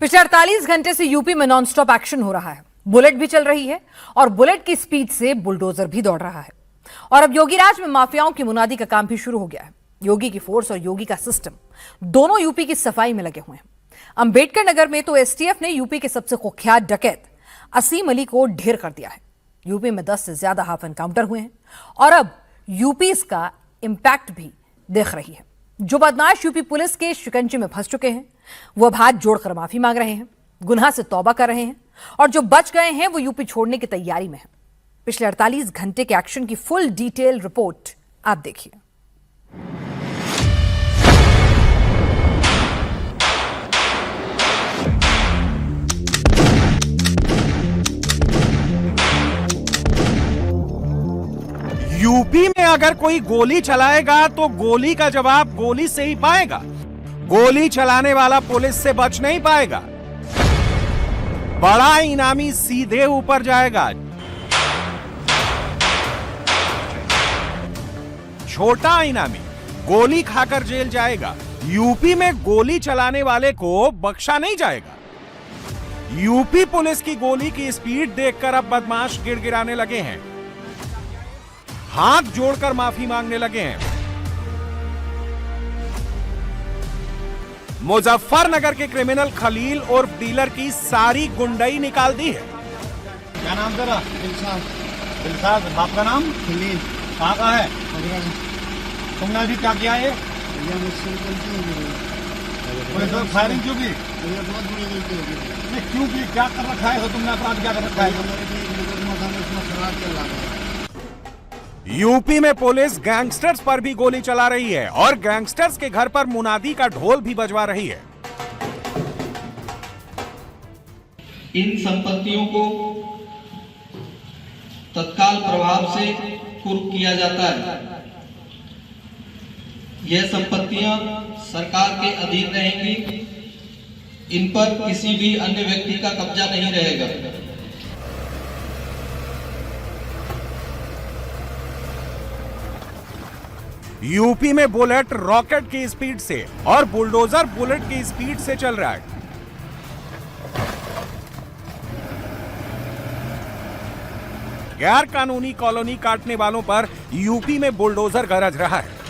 पिछले 48 घंटे से यूपी में नॉनस्टॉप एक्शन हो रहा है। बुलेट भी चल रही है और बुलेट की स्पीड से बुलडोजर भी दौड़ रहा है। और अब योगीराज में माफियाओं की मुनादी का काम भी शुरू हो गया है। योगी की फोर्स और योगी का सिस्टम दोनों यूपी की सफाई में लगे हुए हैं। अंबेडकर नगर में तो एसटीएफ ने यूपी के सबसे कुख्यात डकैत असीम अली को ढेर कर दिया है। यूपी में 10 से ज्यादा हाफ एनकाउंटर हुए हैं और अब यूपी इसका इंपैक्ट भी देख रही है। जो बदमाश यूपी पुलिस के शिकंजे में फंस चुके हैं वो अब हाथ जोड़कर माफी मांग रहे हैं, गुनाह से तौबा कर रहे हैं और जो बच गए हैं वो यूपी छोड़ने की तैयारी में है। पिछले 48 घंटे के एक्शन की फुल डिटेल रिपोर्ट आप देखिए। यूपी में अगर कोई गोली चलाएगा तो गोली का जवाब गोली से ही पाएगा। गोली चलाने वाला पुलिस से बच नहीं पाएगा। बड़ा इनामी सीधे ऊपर जाएगा, छोटा इनामी गोली खाकर जेल जाएगा। यूपी में गोली चलाने वाले को बख्शा नहीं जाएगा। यूपी पुलिस की गोली की स्पीड देखकर अब बदमाश गिड़गिड़ाने लगे हैं, हाथ जोड़कर माफी मांगने लगे हैं। मुजफ्फरनगर के क्रिमिनल खलील और डीलर की सारी गुंडई निकाल दी है। क्या नाम तेरा? दिलसाद। बाप का नाम? खलील। कहाँ का है? तुमने अभी क्या किया है? तो फायरिंग क्यों की? क्यों की? क्या कर रखा है? तुमने अपराध क्या कर रखा है? यूपी में पुलिस गैंगस्टर्स पर भी गोली चला रही है और गैंगस्टर्स के घर पर मुनादी का ढोल भी बजवा रही है। इन संपत्तियों को तत्काल प्रभाव से कुर्क किया जाता है। यह संपत्तियां सरकार के अधीन रहेंगी। इन पर किसी भी अन्य व्यक्ति का कब्जा नहीं रहेगा। यूपी में बुलेट रॉकेट की स्पीड से और बुलडोजर बुलेट की स्पीड से चल रहा है। गैर कानूनी कॉलोनी काटने वालों पर यूपी में बुलडोजर गरज रहा है।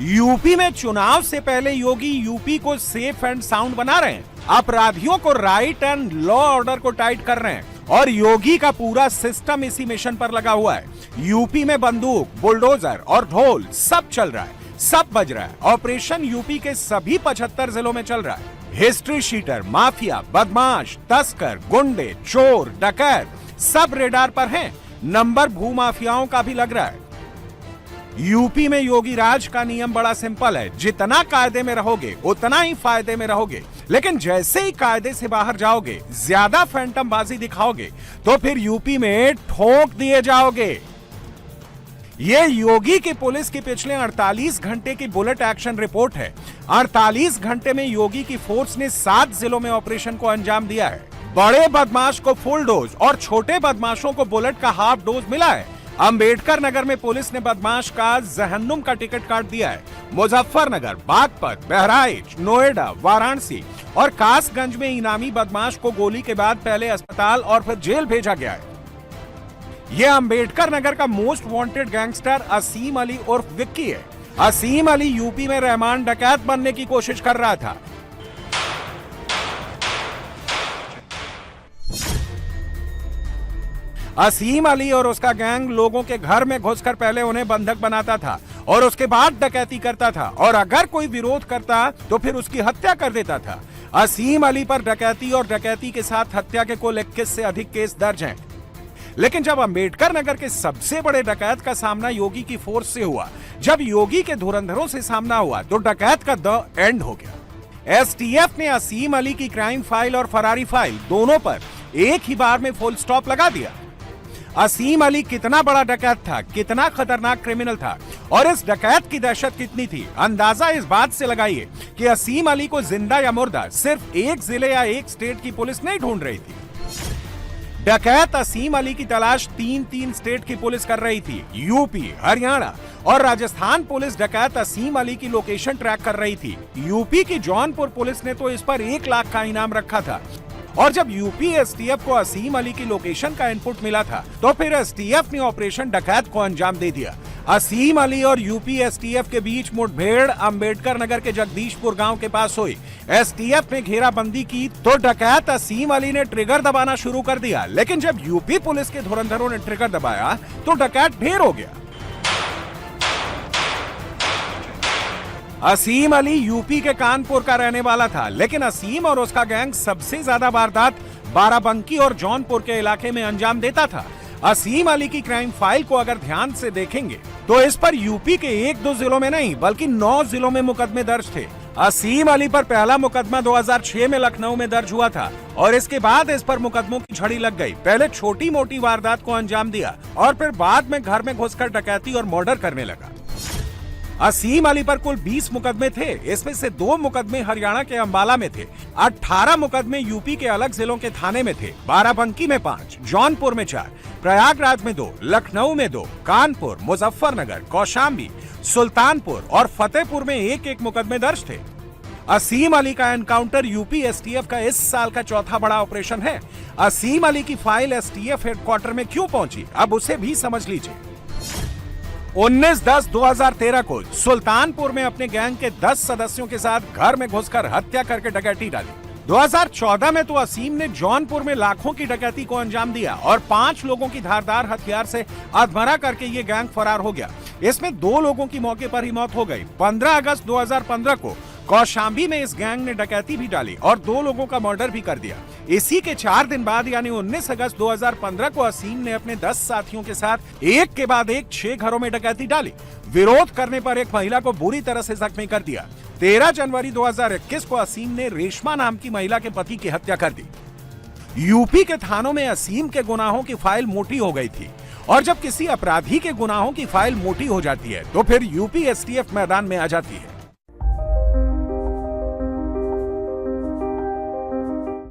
यूपी में चुनाव से पहले योगी यूपी को सेफ एंड साउंड बना रहे हैं। अपराधियों को राइट एंड लॉ ऑर्डर को टाइट कर रहे हैं और योगी का पूरा सिस्टम इसी मिशन पर लगा हुआ है। यूपी में बंदूक, बुलडोजर और ढोल सब चल रहा है, सब बज रहा है। ऑपरेशन यूपी के सभी 75 जिलों में चल रहा है। हिस्ट्री शीटर, माफिया, बदमाश, तस्कर, गुंडे, चोर, डकैत सब रेडार पर हैं। नंबर भूमाफियाओं का भी लग रहा है। यूपी में योगी राज का नियम बड़ा सिंपल है, जितना कायदे में रहोगे उतना ही फायदे में रहोगे। लेकिन जैसे ही कायदे से बाहर जाओगे, ज्यादा फैंटम बाजी दिखाओगे तो फिर यूपी में ठोक दिए जाओगे। ये योगी की पुलिस की पिछले 48 घंटे की बुलेट एक्शन रिपोर्ट है। 48 घंटे में योगी की फोर्स ने 7 जिलों में ऑपरेशन को अंजाम दिया है। बड़े बदमाश को फुल डोज और छोटे बदमाशों को बुलेट का हाफ डोज मिला है। अंबेडकर नगर में पुलिस ने बदमाश का जहन्नुम का टिकट काट दिया है। मुजफ्फरनगर, बागपत, बहराइच, नोएडा, वाराणसी और कासगंज में इनामी बदमाश को गोली के बाद पहले अस्पताल और फिर जेल भेजा गया है। यह अंबेडकर नगर का मोस्ट वांटेड गैंगस्टर असीम अली उर्फ विक्की है। असीम अली यूपी में रहमान डकैत बनने की कोशिश कर रहा था। असीम अली और उसका गैंग लोगों के घर में घुसकर पहले उन्हें बंधक बनाता था और उसके बाद डकैती करता था और अगर कोई विरोध करता तो फिर उसकी हत्या कर देता था। असीम अली पर डकैती और डकैती के साथ हत्या के कुल 21 से अधिक केस दर्ज हैं। लेकिन जब अंबेडकर नगर के सबसे बड़े डकैत का सामना योगी की फोर्स से हुआ, जब योगी के धुरंधरों से सामना हुआ तो डकैत का द एंड हो गया। एसटीएफ ने असीम अली की क्राइम फाइल और फरारी फाइल दोनों पर एक ही बार में फुल स्टॉप लगा दिया। असीम अली कितना बड़ा डकैत था, कितना खतरनाक क्रिमिनल था और इस डकैत की दहशत कितनी थी, अंदाजा इस बात से लगाइए कि असीम अली को जिंदा या मुर्दा सिर्फ एक जिले या एक स्टेट की पुलिस नहीं ढूंढ रही थी। डकैत असीम अली की तलाश 3 स्टेट की पुलिस कर रही थी, यूपी, हरियाणा और राजस्थान पुलिस डकैत असीम अली की लोकेशन ट्रैक कर रही थी। यूपी की जौनपुर पुलिस ने तो इस पर 1 लाख का इनाम रखा था। और जब यूपी एसटीएफ को असीम अली की लोकेशन का इनपुट मिला था, तो फिर एसटीएफ ने ऑपरेशन डकैत को अंजाम दे दिया। असीम अली और यूपी एसटीएफ के बीच मुठभेड़ अंबेडकर नगर के जगदीशपुर गांव के पास हुई। एसटीएफ ने घेराबंदी की तो डकैत असीम अली ने ट्रिगर दबाना शुरू कर दिया, लेकिन जब यूपी पुलिस के धुरंधरों ने ट्रिगर दबाया तो डकैत ढेर हो गया। असीम अली यूपी के कानपुर का रहने वाला था, लेकिन असीम और उसका गैंग सबसे ज्यादा वारदात बाराबंकी और जौनपुर के इलाके में अंजाम देता था। असीम अली की क्राइम फाइल को अगर ध्यान से देखेंगे तो इस पर यूपी के 1-2 जिलों में नहीं बल्कि 9 जिलों में मुकदमे दर्ज थे। असीम अली पर पहला मुकदमा 2006 में लखनऊ में दर्ज हुआ था और इसके बाद इस पर मुकदमों की झड़ी लग गई। पहले छोटी मोटी वारदात को अंजाम दिया और फिर बाद में घर में घुसकर डकैती और मर्डर करने लगा। असीम अली पर कुल 20 मुकदमे थे, इसमें से 2 मुकदमे हरियाणा के अंबाला में थे। 18 मुकदमे यूपी के अलग जिलों के थाने में थे। बाराबंकी में 5, जौनपुर में 4, प्रयागराज में 2, लखनऊ में 2, कानपुर, मुजफ्फरनगर, कौशाम्बी, सुल्तानपुर और फतेहपुर में 1-1 मुकदमे दर्ज थे। असीम अली का एनकाउंटर यूपी एसटीएफ का इस साल का चौथा बड़ा ऑपरेशन है। असीम अली की फाइल एसटीएफ हेडक्वार्टर में क्यों पहुंची, अब उसे भी समझ लीजिए। 19/10/2013 को सुल्तानपुर में अपने गैंग के 10 सदस्यों के साथ घर में घुसकर हत्या करके डकैती डाली। 2014 में तो असीम ने जौनपुर में लाखों की डकैती को अंजाम दिया और 5 लोगों की धारदार हथियार से अधमरा करके ये गैंग फरार हो गया। इसमें 2 लोगों की मौके पर ही मौत हो गई। 15 अगस्त 2015 को कौशाम्बी में इस गैंग ने डकैती भी डाली और 2 लोगों का मर्डर भी कर दिया। इसी के 4 दिन बाद यानी 19 अगस्त 2015 को असीम ने अपने 10 साथियों के साथ एक के बाद एक 6 घरों में डकैती डाली। विरोध करने पर एक महिला को बुरी तरह से जख्मी कर दिया। 13 जनवरी 2021 को असीम ने रेशमा नाम की महिला के पति की हत्या कर दी। यूपी के थानों में असीम के गुनाहों की फाइल मोटी हो गई थी और जब किसी अपराधी के गुनाहों की फाइल मोटी हो जाती है तो फिर यूपी एसटीएफ मैदान में आ जाती है।